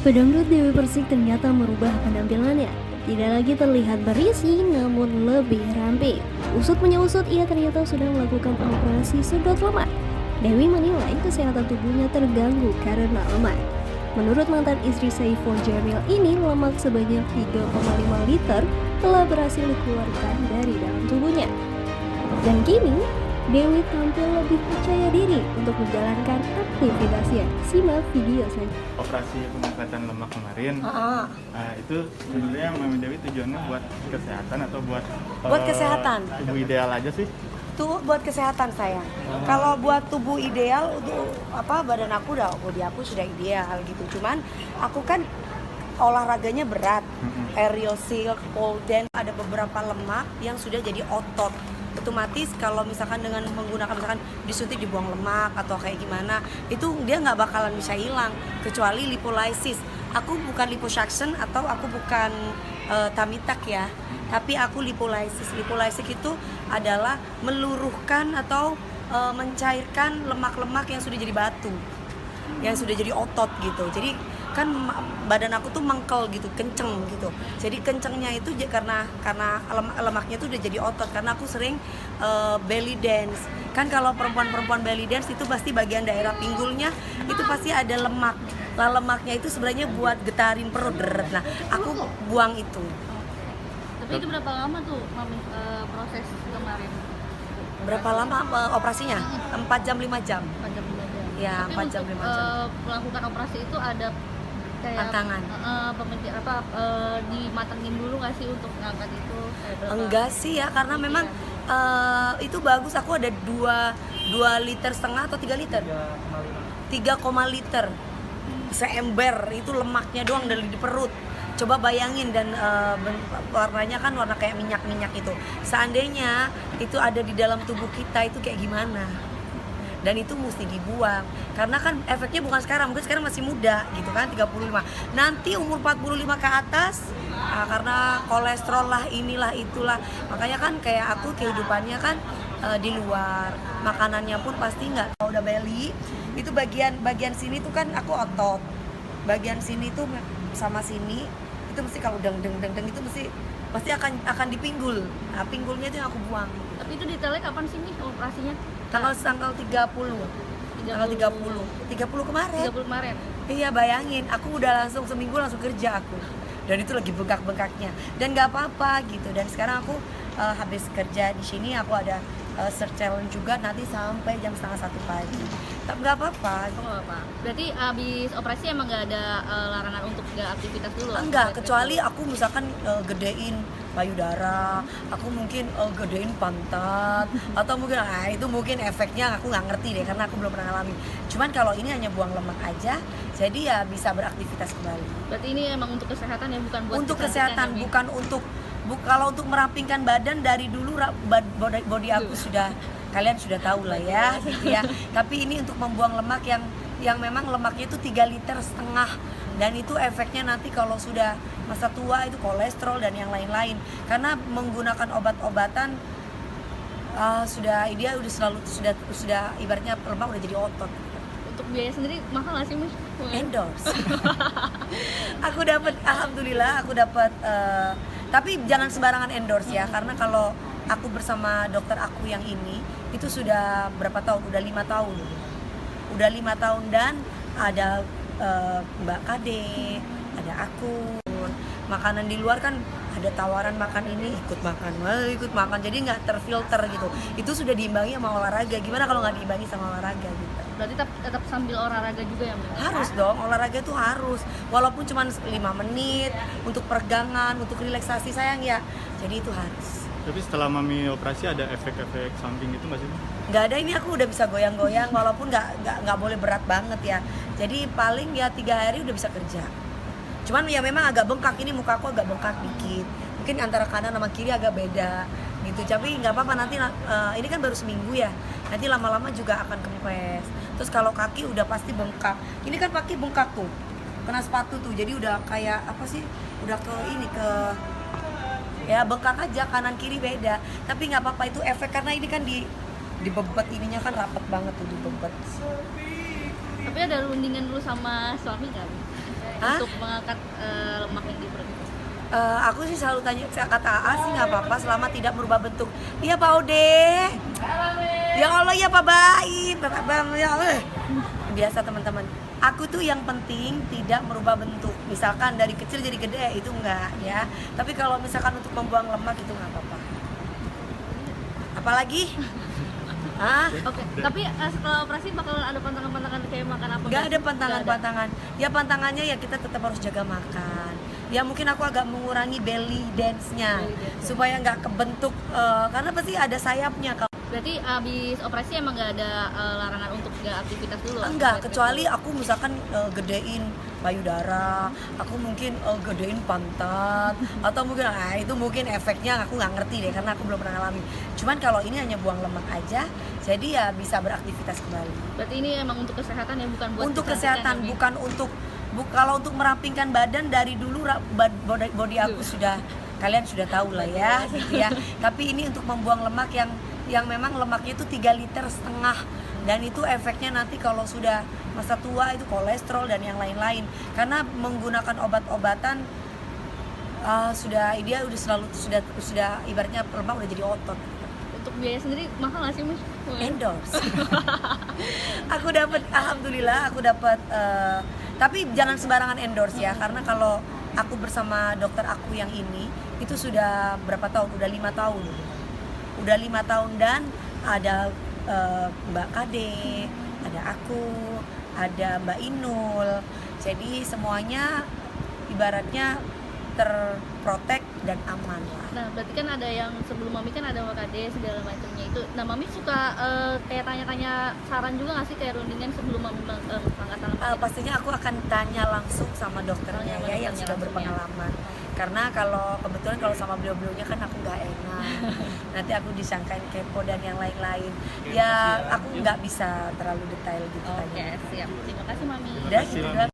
Pedangdut Dewi Persik ternyata merubah penampilannya. Tidak lagi terlihat berisi, namun lebih ramping. Usut menyusut, ia ternyata sudah melakukan operasi sedot lemak. Dewi menilai kesehatan tubuhnya terganggu karena lemak. Menurut mantan istri Saiful Jamil ini, lemak sebanyak 3,5 liter telah berhasil dikeluarkan dari dalam tubuhnya. Dan kini, Dewi tampil lebih percaya diri untuk menjalankan aktivitasnya. Simak video saja. Operasi pengangkatan lemak kemarin, itu sebenarnya Mami Dewi tujuannya buat kesehatan atau buat kesehatan? Tubuh ideal aja sih. Tuh buat kesehatan sayang. Kalau buat tubuh ideal untuk badan aku body aku sudah ideal gitu. Cuman aku kan olahraganya berat. Aerial silk, pole dance, ada beberapa lemak yang sudah jadi otot. Otomatis kalau misalkan dengan menggunakan misalkan disuntik dibuang lemak atau kayak gimana, itu dia nggak bakalan bisa hilang kecuali lipolysis. Aku bukan liposuction atau aku bukan tummy tuck ya, tapi aku lipolysis. Lipolysis itu adalah meluruhkan atau mencairkan lemak-lemak yang sudah jadi batu, yang sudah jadi otot gitu. Jadi kan badan aku tuh mengkel gitu, kenceng gitu. Jadi kencengnya itu karena lemaknya tuh udah jadi otot. Karena aku sering belly dance. Kan kalau perempuan belly dance itu pasti bagian daerah pinggulnya itu pasti ada lemak. Lah lemaknya itu sebenarnya buat getarin perut. Nah, aku buang itu. Tapi itu berapa lama tuh Mami proses kemarin? Berapa lama operasinya? 4 jam 5 jam. 4 jam 5 jam. Ya, tapi 4 jam 5 jam. Melakukan operasi itu ada kayak tantangan. Dimatengin dulu nggak sih untuk ngangkat itu? Enggak sih ya, karena memang itu bagus. Aku ada 2,5 liter atau 3 liter? 3,5 liter. Seember itu lemaknya doang dari di perut. Coba bayangin, dan warnanya kan warna kayak minyak-minyak itu. Seandainya itu ada di dalam tubuh kita, itu kayak gimana? Dan itu mesti dibuang. Karena kan efeknya bukan sekarang, mungkin sekarang masih muda gitu kan, 35. Nanti umur 45 ke atas, karena kolesterol lah, inilah itulah. Makanya kan kayak aku kehidupannya kan di luar. Makanannya pun pasti nggak. Kalau udah belly, itu bagian sini tuh kan aku otot. Bagian sini tuh sama sini itu mesti kalau deng itu pasti akan dipinggul. Nah, pinggulnya itu yang aku buang. Tapi itu detailnya kapan sih nih operasinya? Tanggal 30 kemarin. 30 kemarin. Iya, bayangin, aku udah seminggu langsung kerja aku. Dan itu lagi bengkak-bengkaknya. Dan nggak apa-apa gitu. Dan sekarang aku habis kerja di sini, aku ada search challenge juga nanti sampai jam 12:30 pagi. Tapi nggak apa-apa. Oh, apa? Berarti abis operasi emang nggak ada larangan untuk nggak aktivitas dulu? Enggak, kecuali aku misalkan gedein payudara, aku mungkin gedein pantat, atau mungkin itu mungkin efeknya aku nggak ngerti deh karena aku belum pernah ngalamin. Cuman kalau ini hanya buang lemak aja, jadi ya bisa beraktivitas kembali. Berarti ini emang untuk kesehatan ya, bukan buat untuk kesehatan, bukan untuk kalau untuk merampingkan badan. Dari dulu body aku sudah, kalian sudah tahu lah ya gitu ya. Tapi ini untuk membuang lemak yang memang lemaknya itu 3,5 liter, dan itu efeknya nanti kalau sudah masa tua itu kolesterol dan yang lain-lain. Karena menggunakan obat-obatan dia sudah ibaratnya lemak udah jadi otot. Untuk biaya sendiri mahal nggak sih, Mas? Endorse. Aku dapat, alhamdulillah aku dapat, tapi jangan sembarangan endorse ya, karena kalau aku bersama dokter aku yang ini itu sudah berapa tahun? Udah 5 tahun. Udah 5 tahun, dan ada Mbak Kade, ada aku. Makanan di luar kan ada tawaran makan ini, ikut makan, jadi nggak terfilter gitu. Itu sudah diimbangi sama olahraga. Gimana kalau nggak diimbangi sama olahraga gitu? Berarti tetap sambil olahraga juga ya, Mbak? Harus dong, olahraga itu harus. Walaupun cuma 5 menit untuk peregangan, untuk relaksasi sayang ya. Jadi itu harus. Tapi setelah Mami operasi ada efek-efek samping itu nggak sih? Nggak ada, ini aku udah bisa goyang-goyang walaupun nggak boleh berat banget ya. Jadi paling ya 3 hari udah bisa kerja. Cuman ya memang agak bengkak, ini muka aku agak bengkak dikit. Mungkin antara kanan sama kiri agak beda gitu. Tapi nggak apa-apa, nanti ini kan baru seminggu ya. Nanti lama-lama juga akan kempes. Terus kalau kaki udah pasti bengkak. Ini kan kaki bengkak tuh, kena sepatu tuh. Jadi udah kayak apa sih? Udah ya bengkak aja, kanan kiri beda. Tapi nggak apa-apa, itu efek karena ini kan di bebet ininya kan rapet banget tuh di bebet. Tapi ada rundingan dulu sama suami kan? Hah? untuk mengangkat lemak yang di perut? Aku sih selalu tanya, kata AA sih nggak apa-apa selama tidak merubah bentuk. Iya Pak Ode. Ya Allah ya Pak Baik. Ya Allah. Biasa teman-teman. Aku tuh yang penting tidak merubah bentuk. Misalkan dari kecil jadi gede itu enggak ya. Tapi kalau misalkan untuk membuang lemak itu nggak apa-apa. Apalagi? Hah? Oke, tapi setelah operasi bakal ada pantangan-pantangan kayak makan apa? Nggak ada sih? pantangan-pantangan. Ya pantangannya ya kita tetap harus jaga makan. Ya mungkin aku agak mengurangi belly dance-nya supaya nggak kebentuk karena pasti ada sayapnya. Berarti abis operasi emang nggak ada larangan untuk nggak aktivitas dulu? Enggak, kecuali aku misalkan gedein payudara, aku mungkin gedein pantat, atau mungkin itu mungkin efeknya aku nggak ngerti deh karena aku belum pernah ngalamin. Cuman kalau ini hanya buang lemak aja, jadi ya bisa beraktivitas kembali. Berarti ini emang untuk kesehatan ya, bukan buat Untuk kecantikan kesehatan, ya, Mi? bukan untuk kalau untuk merampingkan badan dari dulu body aku sudah kalian sudah tahu lah ya, gitu ya. Tapi ini untuk membuang lemak yang memang lemaknya itu 3,5 liter dan itu efeknya nanti kalau sudah masa tua itu kolesterol dan yang lain-lain karena menggunakan obat-obatan sudah ibaratnya lemak udah jadi otot. Untuk biaya sendiri mahal nggak sih, Mi? Endorse. Aku dapat, alhamdulillah aku dapat tapi jangan sembarangan endorse ya karena kalau aku bersama dokter aku yang ini itu sudah berapa tahun, udah 5 tahun dan ada Mbak Kade, ada aku, ada Mbak Inul, jadi semuanya ibaratnya terprotek dan aman lah. Nah, berarti kan ada yang sebelum Mami kan ada WKD segala macamnya itu. Nah, Mami suka kayak tanya-tanya saran juga nggak sih kayak rundingan sebelum Mami angkatan lemak? Pastinya aku akan tanya langsung sama dokternya ya yang sudah berpengalaman. Karena kalau kebetulan kalau sama beliau-beliaunya kan aku nggak enak. Nanti aku disangkain kepo dan yang lain-lain. Ya aku nggak bisa terlalu detail gitu. Oke, siap. Terima kasih, Mami. Udah gitu doang.